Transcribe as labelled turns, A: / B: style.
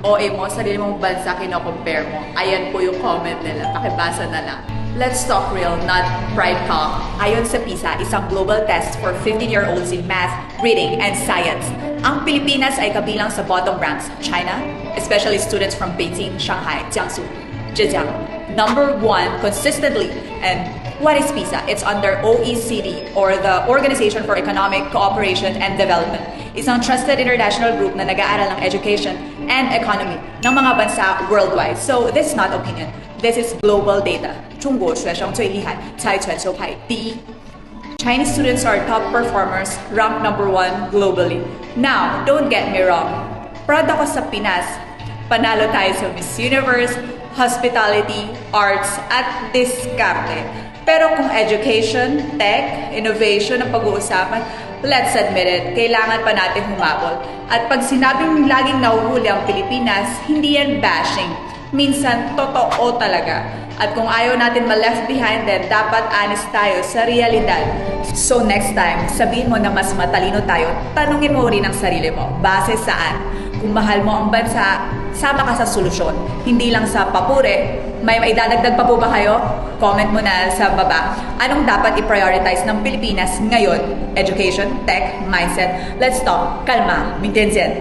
A: OA mo, sarili mong bansa kino-compare mo. Ayan po yung comment nila. Pakibasa na lang. Let's talk real, not pride talk. Ayon sa PISA, isang global test for 15-year-olds in math, reading, and science. Ang Pilipinas ay kabilang sa bottom ranks. China, especially students from Beijing, Shanghai, Jiangsu, Zhejiang. Number 1 consistently. And what is PISA? It's under OECD, or the Organization for Economic Cooperation and Development. Isang trusted international group na nag-aaral ng education and economy ng mga bansa worldwide. So this is not opinion. This is global data. 中国学生最厉害，在全球排第一。Chinese students are top performers, ranked number 1 globally. Now, don't get me wrong. Proud ako sa Pinas. Panalo tayo sa Miss Universe, hospitality, arts, at diskarte. Pero kung education, tech, innovation ang pag-uusapan, let's admit it, kailangan pa natin humabol. At pag sinabing laging nahuhuli ang Pilipinas, hindi yan bashing. Minsan, totoo talaga. At kung ayaw natin ma-left behind din, dapat honest tayo sa realidad. So next time, sabihin mo na mas matalino tayo, tanungin mo rin ang sarili mo. Base saan? Kung mahal mo ang bansa, sama ka sa solusyon. Hindi lang sa papure. May maidadagdag pa po ba kayo? Comment mo na sa baba. Anong dapat i-prioritize ng Pilipinas ngayon? Education, tech, mindset. Let's talk. Kalma. 明天见.